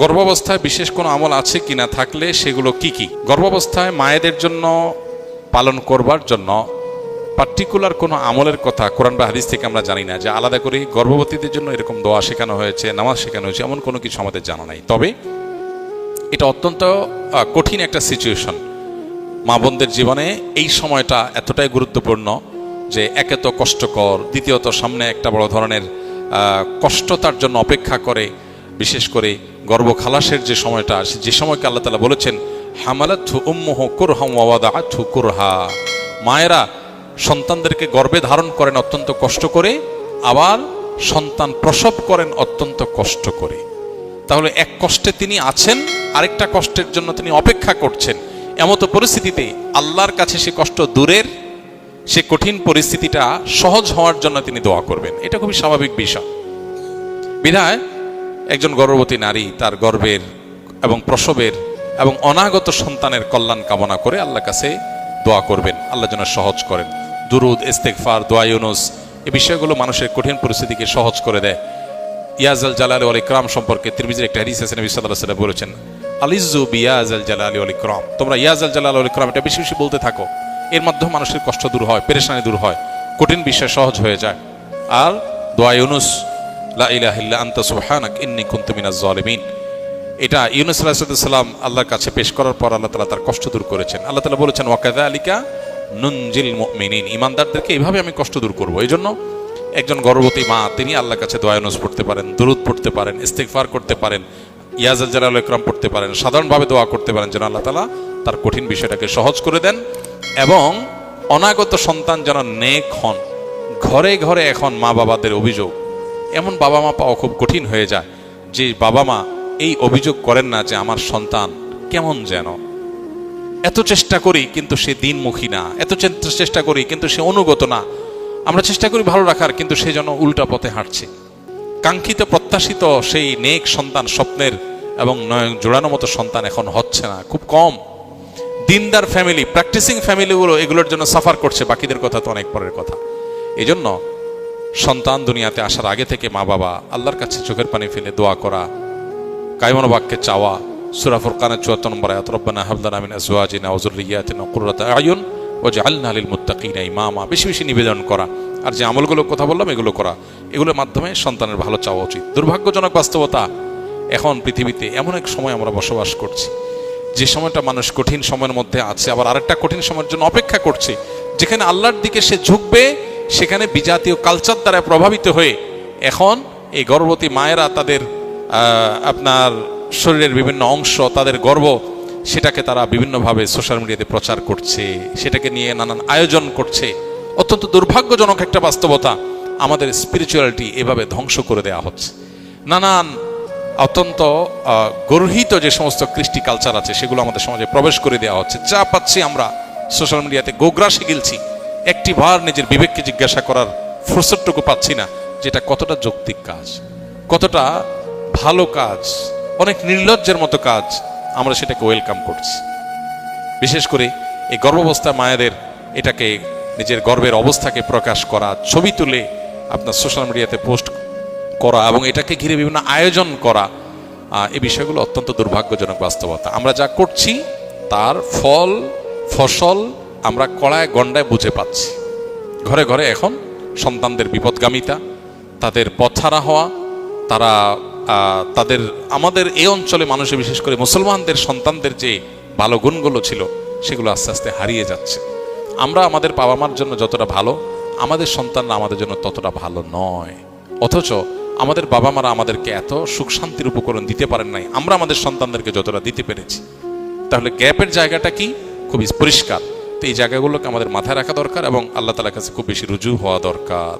গর্ভাবস্থায় বিশেষ কোনো আমল আছে কিনা, থাকলে সেগুলো কি কি? গর্ভাবস্থায় মায়েদের জন্য পালন করবার জন্য পার্টিকুলার কোনো আমলের কথা কোরআন বা হাদিস থেকে আমরা জানি না, যে আলাদা করে গর্ভবতীদের জন্য এরকম দোয়া শেখানো হয়েছে, নামাজ শেখানো হয়েছে, এমন কোনো কিছু আমাদের জানা নাই। তবে এটা অত্যন্ত কঠিন একটা সিচুয়েশন মা বোনদের জীবনে। এই সময়টা এতটাই গুরুত্বপূর্ণ যে একে তো কষ্টকর, দ্বিতীয়ত সামনে একটা বড় ধরনের কষ্ট তার জন্য অপেক্ষা করে। বিশেষ করে গর্ভ খালাসের যে সময়টা, যে সময়কে আল্লাহ তাআলা বলেছেন হামালাতহু উম্মুহু কুরহাম ওয়া ওয়াদাআতহু কুরহা, মায়েরা সন্তানদেরকে গর্ভে ধারণ করেন অত্যন্ত কষ্ট করে, আবার সন্তান প্রসব করেন অত্যন্ত কষ্ট করে। তাহলে এক কষ্টে তিনি আছেন, আরেকটা কষ্টের জন্য তিনি অপেক্ষা করছেন। এমতো পরিস্থিতিতে আল্লাহর কাছে সে কষ্ট দূরের, সে কঠিন পরিস্থিতিটা সহজ হওয়ার জন্য তিনি দোয়া করবেন। এটা খুবই স্বাভাবিক বিষয়। বিধায় একজন গর্ভবতী নারী তার গর্ভের এবং প্রসবের এবং অনাগত সন্তানের কল্যাণ কামনা করে আল্লাহর কাছে দোয়া করবেন, আল্লাহ যেন সহজ করেন। দুরুদ, ইস্তেগফার, দোয়া ইউনুস, এই বিষয়গুলো মানুষের কঠিন পরিস্থিতিকে সহজ করে দেয়। ইয়াজাল জালালি ওয়াল ইকরাম সম্পর্কে তিরমিজির একটা হাদিস আছে, নবী সাল্লাল্লাহু আলাইহি ওয়াসাল্লাম বলেছেন আলিজু বিয়াজাল জালালি ওয়াল ইকরাম, তোমরা ইয়াজাল জালালি ওয়াল ইকরাম এটা বেশি বেশি বলতে থাকো। এর মাধ্যমে মানুষের কষ্ট দূর হয়, পেরেশানি দূর হয়, কঠিন বিষয় সহজ হয়ে যায়। আর দোয়া ইউনুস, লা ইলাহা ইল্লা আনতা সুবহানাক ইন্নী কুনতু মিনাজ জালিমিন, এটা ইউনুস আলাইহিস সালাম আল্লাহর কাছে পেশ করার পর আল্লাহ তাআলা তার কষ্ট দূর করেছেন। আল্লাহ তাআলা বলেছেন ওয়া কাযালিকা নুনজিল মুমিনিন, ঈমানদারদেরকে এইভাবে আমি কষ্ট দূর করব। এই জন্য একজন গর্ভবতী মা তিনি আল্লাহর কাছে দোয়া ইউনুস পড়তে পারেন, দুরূদ পড়তে পারেন, ইস্তিগফার করতে পারেন, ইয়াজাল জালাল ওয়াল ইকরাম পড়তে পারেন, সাধারণভাবে দোয়া করতে পারেন যেন আল্লাহ তাআলা তার কঠিন বিষয়টাকে সহজ করে দেন এবং অনাগত সন্তান যেন নেক হন। ঘরে ঘরে এখন মা বাবাদের অভিযোগ, এমন বাবা মা পাওয়া খুব কঠিন হয়ে যায় যে বাবা মা এই অভিযোগ করেন না যে আমার সন্তান কেমন যেন, এত চেষ্টা করি কিন্তু সে দিনমুখী না, এত চেষ্টা করি কিন্তু সে অনুগত না, আমরা চেষ্টা করি ভালো রাখার কিন্তু সে যেন উল্টা পথে হাঁটছে। কাঙ্ক্ষিত প্রত্যাশিত সেই নেক সন্তান, স্বপ্নের এবং নয়ন জোড়ানো মতো সন্তান এখন হচ্ছে না, খুব কম। দিনদার ফ্যামিলি, প্র্যাকটিসিং ফ্যামিলিগুলো এগুলোর জন্য সাফার করছে, বাকিদের কথা তো অনেক পরের কথা। এই জন্য সন্তান দুনিয়াতে আসার আগে থেকে মা বাবা আল্লাহর কাছে চোখের পানি ফেলে দোয়া করা, কায়মনো বাক্যে চাওয়া। সূরা ফুরকানের ৭৪ নম্বর আয়াত, রব্বানা হাব লানা মিন আজওয়াজিনা ওয়া যুররিয়্যাতিনা কুররাতা আয়ুন ওয়াজআলনা লিল মুত্তাকিনা ইমামা, বেশি বেশি নিবেদন করা আর যে আমলগুলো কথা বললাম এগুলো করা, এগুলোর মাধ্যমে সন্তানের ভালো চাওয়া উচিত। দুর্ভাগ্যজনক বাস্তবতা, এখন পৃথিবীতে এমন এক সময় আমরা বসবাস করছি যে সময়টা মানুষ কঠিন সময়ের মধ্যে আছে, আবার আরেকটা কঠিন সময়ের জন্য অপেক্ষা করছে, যেখানে আল্লাহর দিকে সে ঝুঁকবে, সেখানে বিজাতীয় কালচার দ্বারা প্রভাবিত হয়ে এখন এই গর্ভবতী মায়েরা তাদের আপনার শরীরের বিভিন্ন অংশ, তাদের গর্ভ, সেটাকে তারা বিভিন্নভাবে সোশ্যাল মিডিয়াতে প্রচার করছে, সেটাকে নিয়ে নানান আয়োজন করছে। অত্যন্ত দুর্ভাগ্যজনক একটা বাস্তবতা, আমাদের স্পিরিচুয়ালিটি এভাবে ধ্বংস করে দেওয়া হচ্ছে। নানান অত্যন্ত গর্হিত যে সমস্ত কৃষ্টি কালচার আছে সেগুলো আমাদের সমাজে প্রবেশ করে দেওয়া হচ্ছে। যা পাচ্ছি আমরা সোশ্যাল মিডিয়াতে গোগ্রাসে গিলছি, একটি বার নিজের বিবেককে জিজ্ঞাসা করার ফুরসতটুকু পাচ্ছি না যেটা কতটা যৌক্তিক কাজ, কতটা ভালো কাজ, অনেক নির্লজ্জের মতো কাজ, আমরা সেটাকে ওয়েলকাম করছি। বিশেষ করে এই গর্ভাবস্থা মায়েদের এটাকে নিজের গর্ভের অবস্থাকে প্রকাশ করা, ছবি তুলে আপনার সোশ্যাল মিডিয়াতে পোস্ট করা এবং এটাকে ঘিরে বিভিন্ন আয়োজন করা, এই বিষয়গুলো অত্যন্ত দুর্ভাগ্যজনক বাস্তবতা। আমরা যা করছি তার ফসল আমরা কড়ায় গন্ডায় বুঝে পাচ্ছি। ঘরে ঘরে এখন সন্তানদের বিপদগামিতা, তাদের পথহারা হওয়া, তারা তাদের আমাদের এই অঞ্চলে মানুষের বিশেষ করে মুসলমানদের সন্তানদের যে ভালো গুণগুলো ছিল সেগুলো আস্তে আস্তে হারিয়ে যাচ্ছে। আমরা আমাদের বাবা মার জন্য যতটা ভালো, আমাদের সন্তানরা আমাদের জন্য ততটা ভালো নয়। অথচ আমাদের বাবা মারা আমাদেরকে এত সুখ শান্তির উপকরণ দিতে পারেন নাই, আমরা আমাদের সন্তানদেরকে যতটা দিতে পেরেছি। তাহলে গ্যাপের জায়গাটা কি খুবই পরিষ্কার। তো এই জায়গাগুলোকে আমাদের মাথায় রাখা দরকার এবং আল্লাহ তাআলার কাছে খুব বেশি রুজু হওয়া দরকার।